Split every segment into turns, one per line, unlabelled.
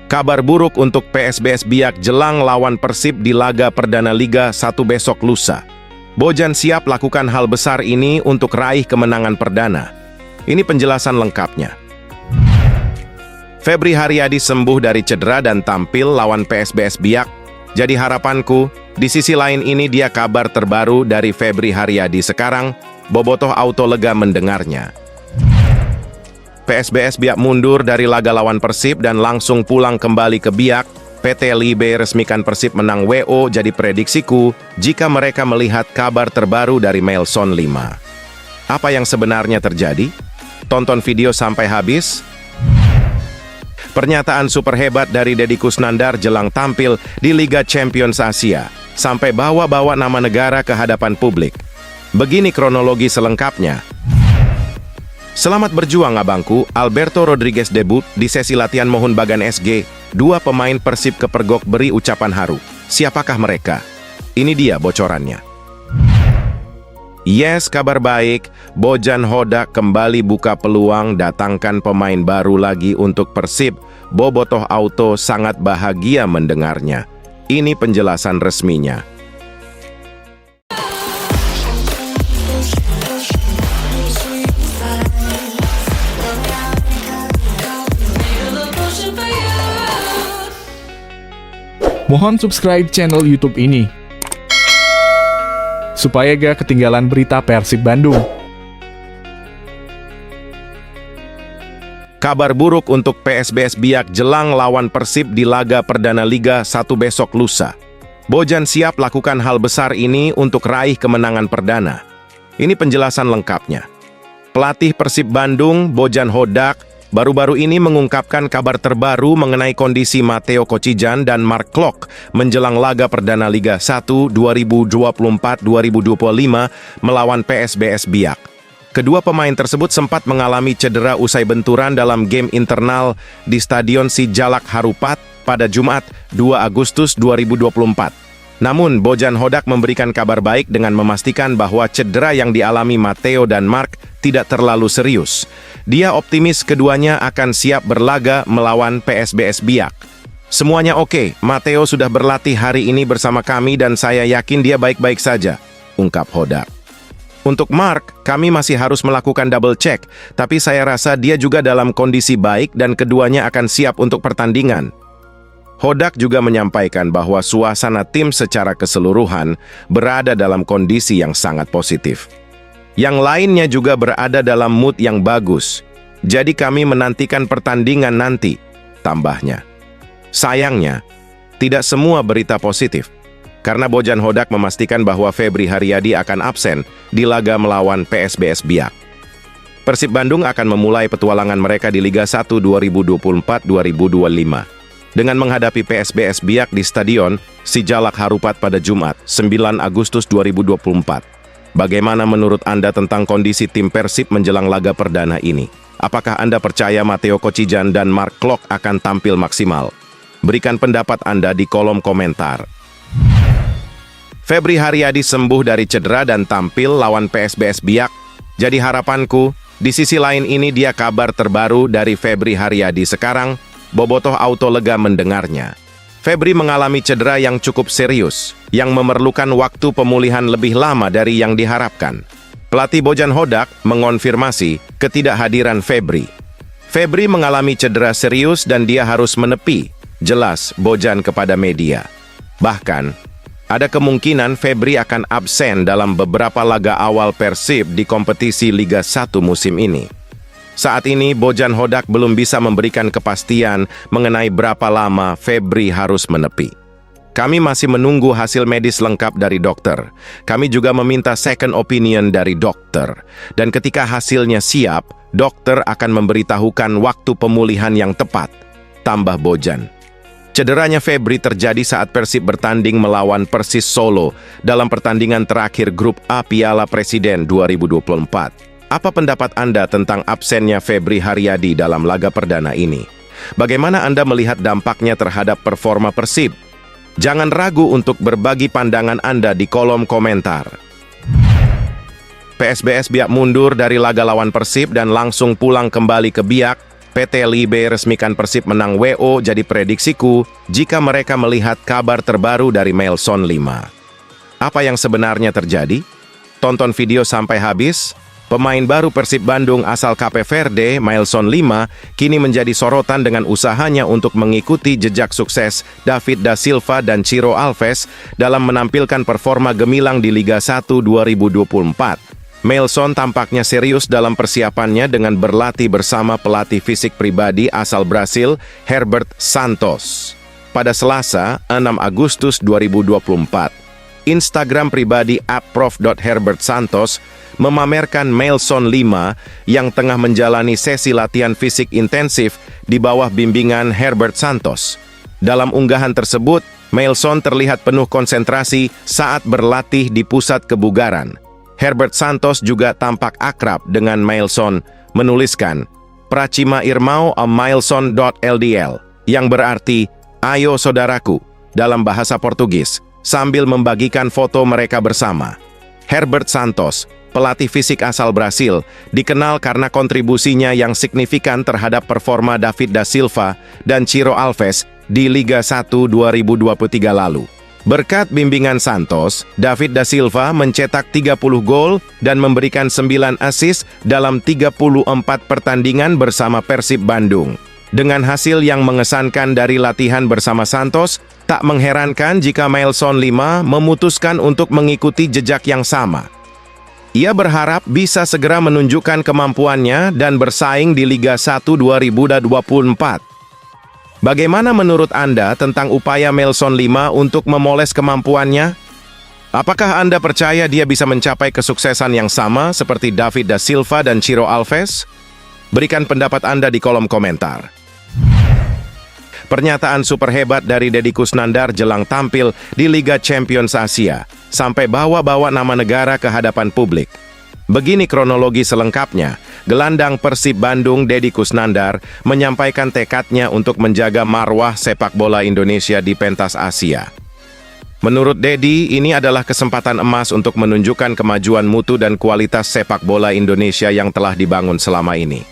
Kabar buruk untuk PSBS Biak jelang lawan Persib di laga perdana Liga 1 besok lusa. Bojan siap lakukan hal besar ini untuk raih kemenangan perdana. Ini penjelasan lengkapnya. Febri Haryadi sembuh dari cedera dan tampil lawan PSBS Biak. Jadi harapanku, di sisi lain ini dia kabar terbaru dari Febri Haryadi sekarang, bobotoh auto lega mendengarnya. PSBS Biak mundur dari laga lawan Persib dan langsung pulang kembali ke Biak. PT LIB resmikan Persib menang WO jadi prediksiku jika mereka melihat kabar terbaru dari Mailson 5. Apa yang sebenarnya terjadi? Tonton video sampai habis. Pernyataan super hebat dari Deddy Kusnandar jelang tampil di Liga Champions Asia, sampai bawa-bawa nama negara ke hadapan publik. Begini kronologi selengkapnya. Selamat berjuang abangku, Alberto Rodriguez debut di sesi latihan Mohun Bagan SG. Dua pemain Persib kepergok beri ucapan haru. Siapakah mereka? Ini dia bocorannya. Yes, kabar baik, Bojan Hodak kembali buka peluang datangkan pemain baru lagi untuk Persib. Bobotoh Auto sangat bahagia mendengarnya. Ini penjelasan resminya.
Mohon subscribe channel YouTube ini, supaya gak ketinggalan berita Persib Bandung.
Kabar buruk untuk PSBS Biak jelang lawan Persib di laga perdana Liga 1 besok lusa. Bojan siap lakukan hal besar ini untuk raih kemenangan perdana. Ini penjelasan lengkapnya. Pelatih Persib Bandung, Bojan Hodak, baru-baru ini mengungkapkan kabar terbaru mengenai kondisi Matteo Kocijan dan Mark Klok menjelang laga perdana Liga 1 2024-2025 melawan PSBS Biak. Kedua pemain tersebut sempat mengalami cedera usai benturan dalam game internal di Stadion Sijalak Harupat pada Jumat 2 Agustus 2024. Namun, Bojan Hodak memberikan kabar baik dengan memastikan bahwa cedera yang dialami Matteo dan Mark tidak terlalu serius. Dia optimis keduanya akan siap berlaga melawan PSBS Biak. Semuanya oke, Matteo sudah berlatih hari ini bersama kami dan saya yakin dia baik-baik saja, ungkap Hodak. Untuk Mark, kami masih harus melakukan double check, tapi saya rasa dia juga dalam kondisi baik dan keduanya akan siap untuk pertandingan. Hodak juga menyampaikan bahwa suasana tim secara keseluruhan berada dalam kondisi yang sangat positif. Yang lainnya juga berada dalam mood yang bagus. Jadi kami menantikan pertandingan nanti, tambahnya. Sayangnya, tidak semua berita positif. Karena Bojan Hodak memastikan bahwa Febri Haryadi akan absen di laga melawan PSBS Biak. Persib Bandung akan memulai petualangan mereka di Liga 1 2024-2025 dengan menghadapi PSBS Biak di Stadion Sijalak Harupat pada Jumat 9 Agustus 2024. Bagaimana menurut Anda tentang kondisi tim Persib menjelang laga perdana ini? Apakah Anda percaya Matteo Kocijan dan Mark Klok akan tampil maksimal? Berikan pendapat Anda di kolom komentar. Febri Haryadi sembuh dari cedera dan tampil lawan PSBS Biak. Jadi harapanku, di sisi lain ini dia kabar terbaru dari Febri Haryadi sekarang, bobotoh auto lega mendengarnya. Febri mengalami cedera yang cukup serius, yang memerlukan waktu pemulihan lebih lama dari yang diharapkan. Pelatih Bojan Hodak mengonfirmasi ketidakhadiran Febri. Febri mengalami cedera serius dan dia harus menepi, jelas Bojan kepada media. Bahkan, ada kemungkinan Febri akan absen dalam beberapa laga awal Persib di kompetisi Liga 1 musim ini. Saat ini, Bojan Hodak belum bisa memberikan kepastian mengenai berapa lama Febri harus menepi. Kami masih menunggu hasil medis lengkap dari dokter. Kami juga meminta second opinion dari dokter. Dan ketika hasilnya siap, dokter akan memberitahukan waktu pemulihan yang tepat, tambah Bojan. Cederanya Febri terjadi saat Persib bertanding melawan Persis Solo dalam pertandingan terakhir Grup A Piala Presiden 2024. Apa pendapat Anda tentang absennya Febri Haryadi dalam laga perdana ini? Bagaimana Anda melihat dampaknya terhadap performa Persib? Jangan ragu untuk berbagi pandangan Anda di kolom komentar. PSBS Biak mundur dari laga lawan Persib dan langsung pulang kembali ke Biak. PT LIB resmikan Persib menang WO jadi prediksiku jika mereka melihat kabar terbaru dari Mailson 5. Apa yang sebenarnya terjadi? Tonton video sampai habis. Pemain baru Persib Bandung asal Cape Verde, Mailson 5, kini menjadi sorotan dengan usahanya untuk mengikuti jejak sukses David da Silva dan Ciro Alves dalam menampilkan performa gemilang di Liga 1 2024. Mailson tampaknya serius dalam persiapannya dengan berlatih bersama pelatih fisik pribadi asal Brasil, Herbert Santos. Pada Selasa, 6 Agustus 2024, Instagram pribadi @prof.herbertsantos memamerkan Mailson 5 yang tengah menjalani sesi latihan fisik intensif di bawah bimbingan Herbert Santos. Dalam unggahan tersebut, Mailson terlihat penuh konsentrasi saat berlatih di pusat kebugaran. Herbert Santos juga tampak akrab dengan Mailson, menuliskan, "Pracima irmão a Mailson.ldl," yang berarti, "Ayo saudaraku," dalam bahasa Portugis, sambil membagikan foto mereka bersama. Herbert Santos, pelatih fisik asal Brasil, dikenal karena kontribusinya yang signifikan terhadap performa David da Silva dan Ciro Alves di Liga 1 2023 lalu. Berkat bimbingan Santos, David da Silva mencetak 30 gol dan memberikan 9 assist dalam 34 pertandingan bersama Persib Bandung. Dengan hasil yang mengesankan dari latihan bersama Santos, tak mengherankan jika Mailson 5 memutuskan untuk mengikuti jejak yang sama. Ia berharap bisa segera menunjukkan kemampuannya dan bersaing di Liga 1 2024. Bagaimana menurut Anda tentang upaya Mailson 5 untuk memoles kemampuannya? Apakah Anda percaya dia bisa mencapai kesuksesan yang sama seperti David da Silva dan Ciro Alves? Berikan pendapat Anda di kolom komentar. Pernyataan super hebat dari Deddy Kusnandar jelang tampil di Liga Champions Asia, sampai bawa-bawa nama negara ke hadapan publik. Begini kronologi selengkapnya. Gelandang Persib Bandung Deddy Kusnandar menyampaikan tekadnya untuk menjaga marwah sepak bola Indonesia di pentas Asia. Menurut Deddy, ini adalah kesempatan emas untuk menunjukkan kemajuan mutu dan kualitas sepak bola Indonesia yang telah dibangun selama ini.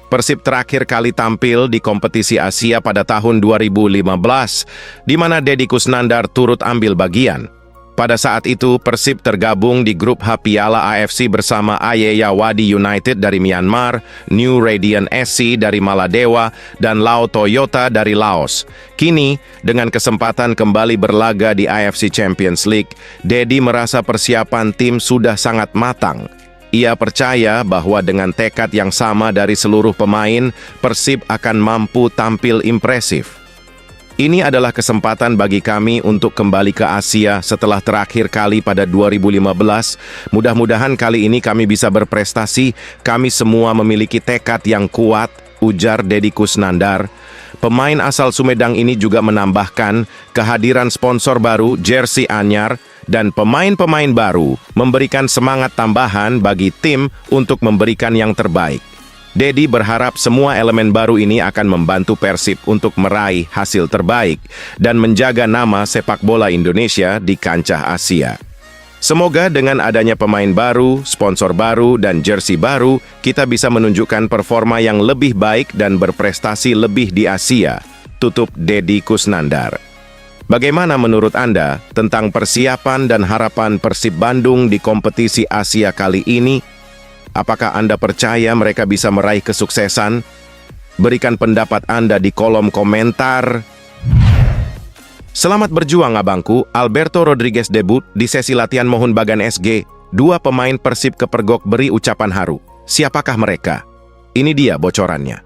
Persib terakhir kali tampil di kompetisi Asia pada tahun 2015, di mana Deddy Kusnandar turut ambil bagian. Pada saat itu, Persib tergabung di grup H Piala AFC bersama Ayeyar Wadi United dari Myanmar, New Radiant SC dari Maladewa, dan Lao Toyota dari Laos. Kini, dengan kesempatan kembali berlaga di AFC Champions League, Deddy merasa persiapan tim sudah sangat matang. Ia percaya bahwa dengan tekad yang sama dari seluruh pemain, Persib akan mampu tampil impresif. Ini adalah kesempatan bagi kami untuk kembali ke Asia setelah terakhir kali pada 2015. Mudah-mudahan kali ini kami bisa berprestasi. Kami semua memiliki tekad yang kuat, ujar Deddy Kusnandar. Pemain asal Sumedang ini juga menambahkan kehadiran sponsor baru, jersey anyar, dan pemain-pemain baru memberikan semangat tambahan bagi tim untuk memberikan yang terbaik. Deddy berharap semua elemen baru ini akan membantu Persib untuk meraih hasil terbaik dan menjaga nama sepak bola Indonesia di kancah Asia. Semoga dengan adanya pemain baru, sponsor baru, dan jersey baru, kita bisa menunjukkan performa yang lebih baik dan berprestasi lebih di Asia, tutup Deddy Kusnandar. Bagaimana menurut Anda tentang persiapan dan harapan Persib Bandung di kompetisi Asia kali ini? Apakah Anda percaya mereka bisa meraih kesuksesan? Berikan pendapat Anda di kolom komentar. Selamat berjuang abangku, Alberto Rodriguez debut di sesi latihan Mohun Bagan SG. 2 pemain Persib kepergok beri ucapan haru. Siapakah mereka? Ini dia bocorannya.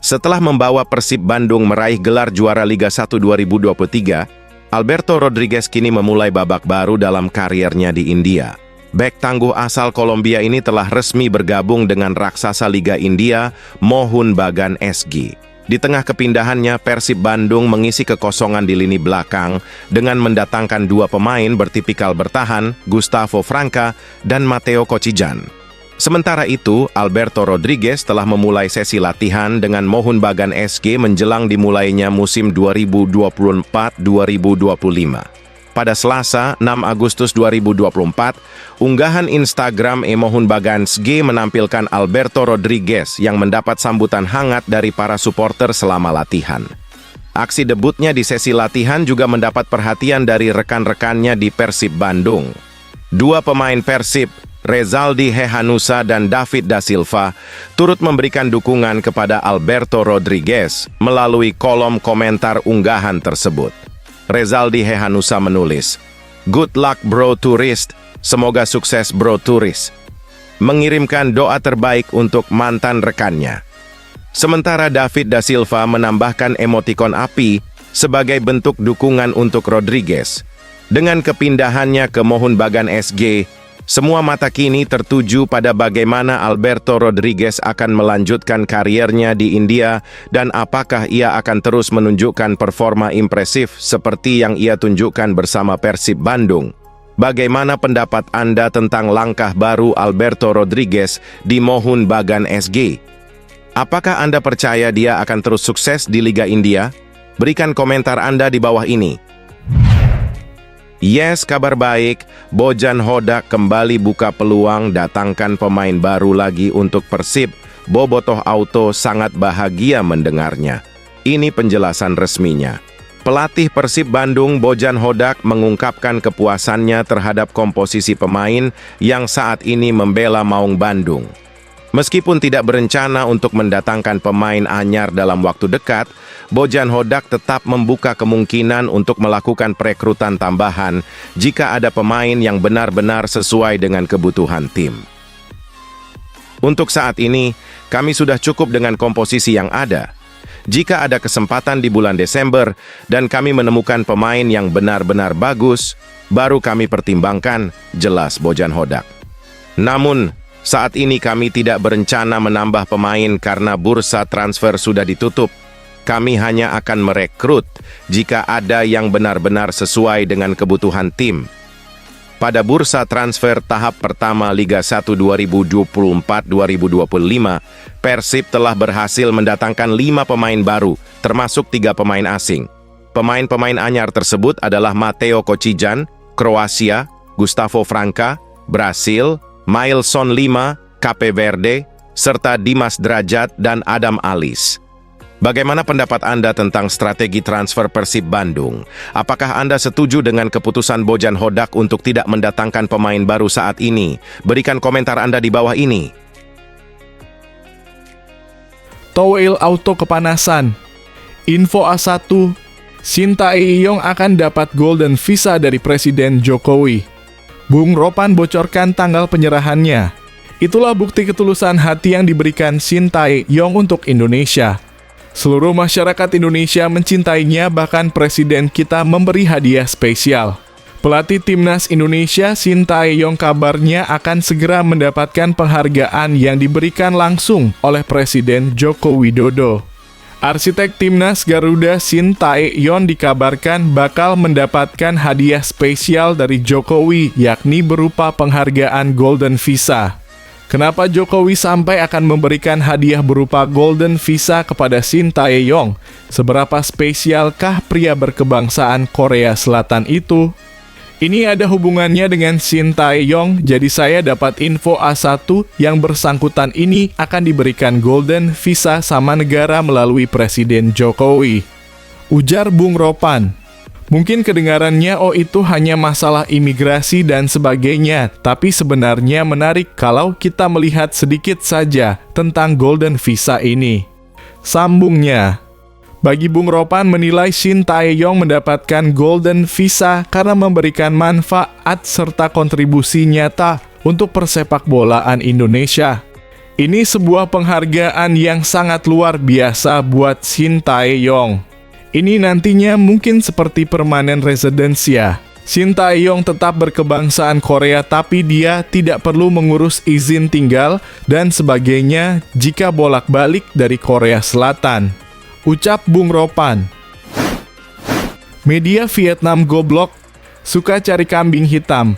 Setelah membawa Persib Bandung meraih gelar juara Liga 1 2023, Alberto Rodriguez kini memulai babak baru dalam kariernya di India. Bek tangguh asal Kolombia ini telah resmi bergabung dengan raksasa Liga India, Mohun Bagan SG. Di tengah kepindahannya, Persib Bandung mengisi kekosongan di lini belakang dengan mendatangkan 2 pemain bertipikal bertahan, Gustavo Franca dan Matteo Kocijan. Sementara itu, Alberto Rodriguez telah memulai sesi latihan dengan Mohun Bagan SG menjelang dimulainya musim 2024-2025. pada Selasa 6 Agustus 2024, unggahan Instagram Mohun Bagan-SG menampilkan Alberto Rodriguez yang mendapat sambutan hangat dari para supporter selama latihan. Aksi debutnya di sesi latihan juga mendapat perhatian dari rekan-rekannya di Persib Bandung. Dua pemain Persib, Rezaldi Hehanussa dan David da Silva, turut memberikan dukungan kepada Alberto Rodriguez melalui kolom komentar unggahan tersebut. Rezaldi Hehanussa menulis, "Good luck bro tourist, semoga sukses bro tourist." Mengirimkan doa terbaik untuk mantan rekannya. Sementara David da Silva menambahkan emotikon api sebagai bentuk dukungan untuk Rodriguez. Dengan kepindahannya ke Mohun Bagan SG, semua mata kini tertuju pada bagaimana Alberto Rodriguez akan melanjutkan kariernya di India dan apakah ia akan terus menunjukkan performa impresif seperti yang ia tunjukkan bersama Persib Bandung. Bagaimana pendapat Anda tentang langkah baru Alberto Rodriguez di Mohun Bagan SG? Apakah Anda percaya dia akan terus sukses di Liga India? Berikan komentar Anda di bawah ini. Yes, kabar baik, Bojan Hodak kembali buka peluang datangkan pemain baru lagi untuk Persib. Bobotoh Auto sangat bahagia mendengarnya. Ini penjelasan resminya. Pelatih Persib Bandung Bojan Hodak mengungkapkan kepuasannya terhadap komposisi pemain yang saat ini membela Maung Bandung. Meskipun tidak berencana untuk mendatangkan pemain anyar dalam waktu dekat, Bojan Hodak tetap membuka kemungkinan untuk melakukan perekrutan tambahan jika ada pemain yang benar-benar sesuai dengan kebutuhan tim. Untuk saat ini, kami sudah cukup dengan komposisi yang ada. Jika ada kesempatan di bulan Desember dan kami menemukan pemain yang benar-benar bagus, baru kami pertimbangkan, jelas Bojan Hodak. Namun, saat ini kami tidak berencana menambah pemain karena bursa transfer sudah ditutup. Kami hanya akan merekrut jika ada yang benar-benar sesuai dengan kebutuhan tim. Pada bursa transfer tahap pertama Liga 1 2024-2025, Persib telah berhasil mendatangkan 5 pemain baru, termasuk 3 pemain asing. Pemain-pemain anyar tersebut adalah Mateo Kocijan, Kroasia, Gustavo Franca, Brasil, Mailson Lima, Cape Verde, serta Dimas Drajat dan Adam Alis. Bagaimana pendapat Anda tentang strategi transfer Persib Bandung? Apakah Anda setuju dengan keputusan Bojan Hodak untuk tidak mendatangkan pemain baru saat ini? Berikan komentar Anda di bawah ini.
Toeil Auto kepanasan. Info A1, Shin Tae-yong akan dapat Golden Visa dari Presiden Jokowi. Bung Ropan bocorkan tanggal penyerahannya. Itulah bukti ketulusan hati yang diberikan Shin Tae-yong untuk Indonesia. Seluruh masyarakat Indonesia mencintainya, bahkan Presiden kita memberi hadiah spesial. Pelatih Timnas Indonesia Shin Tae-yong kabarnya akan segera mendapatkan penghargaan yang diberikan langsung oleh Presiden Joko Widodo. Arsitek Timnas Garuda Shin Tae-yong dikabarkan bakal mendapatkan hadiah spesial dari Jokowi, yakni berupa penghargaan Golden Visa. Kenapa Jokowi sampai akan memberikan hadiah berupa Golden Visa kepada Shin Tae-yong? Seberapa spesialkah pria berkebangsaan Korea Selatan itu? Ini ada hubungannya dengan Shin Tae-yong, jadi saya dapat info A1 yang bersangkutan ini akan diberikan Golden Visa sama negara melalui Presiden Jokowi. Ujar Bung Ropan. Mungkin kedengarannya itu hanya masalah imigrasi dan sebagainya, tapi sebenarnya menarik kalau kita melihat sedikit saja tentang Golden Visa ini. Sambungnya. Bagi Bung Ropan menilai Shin Tae-yong mendapatkan Golden Visa karena memberikan manfaat serta kontribusi nyata untuk persepak bolaan Indonesia. Ini sebuah penghargaan yang sangat luar biasa buat Shin Tae-yong. Ini nantinya mungkin seperti permanen residensia. Shin Tae-yong tetap berkebangsaan Korea tapi dia tidak perlu mengurus izin tinggal dan sebagainya jika bolak-balik dari Korea Selatan. Ucap Bung Ropan. Media Vietnam goblok, suka cari kambing hitam.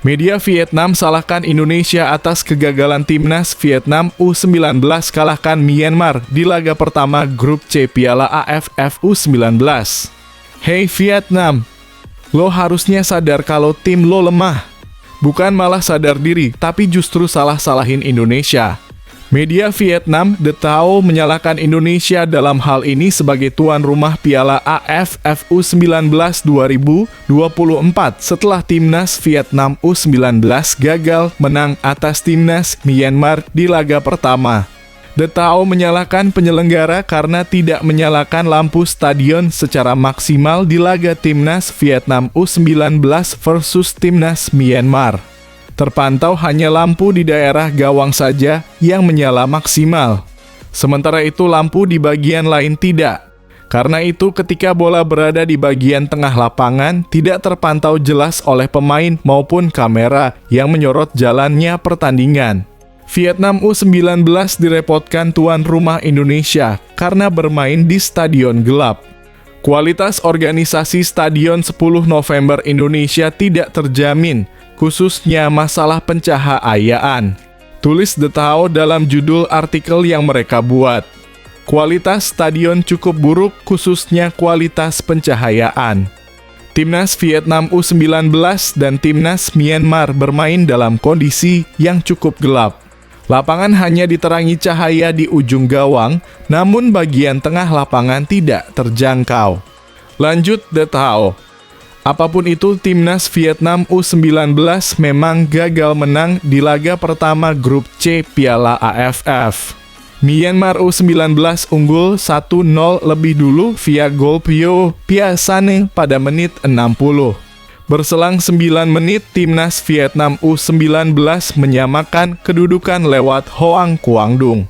Media Vietnam salahkan Indonesia atas kegagalan timnas Vietnam U19 kalahkan Myanmar di laga pertama grup C Piala AFF U19. Hey Vietnam, Lo harusnya sadar kalau tim lo lemah. Bukan malah sadar diri, tapi justru salah-salahin Indonesia. Media Vietnam, The Tao, menyalahkan Indonesia dalam hal ini sebagai tuan rumah Piala AFF U19 2024 setelah timnas Vietnam U19 gagal menang atas timnas Myanmar di laga pertama. The Tao menyalahkan penyelenggara karena tidak menyalakan lampu stadion secara maksimal di laga timnas Vietnam U19 versus timnas Myanmar. Terpantau hanya lampu di daerah gawang saja yang menyala maksimal. Sementara itu lampu di bagian lain tidak. Karena itu ketika bola berada di bagian tengah lapangan tidak terpantau jelas oleh pemain maupun kamera yang menyorot jalannya pertandingan. Vietnam U19 direpotkan tuan rumah Indonesia karena bermain di stadion gelap. Kualitas organisasi Stadion 10 November Indonesia tidak terjamin, khususnya masalah pencahayaan. Tulis The Tao dalam judul artikel yang mereka buat. Kualitas stadion cukup buruk, khususnya kualitas pencahayaan. Timnas Vietnam U19 dan Timnas Myanmar bermain dalam kondisi yang cukup gelap. Lapangan hanya diterangi cahaya di ujung gawang, namun bagian tengah lapangan tidak terjangkau. Lanjut The Tao. Apapun itu, timnas Vietnam U19 memang gagal menang di laga pertama grup C Piala AFF. Myanmar U19 unggul 1-0 lebih dulu via gol Pio Piasane pada menit 60. Berselang 9 menit, timnas Vietnam U19 menyamakan kedudukan lewat Hoang Quang Dung.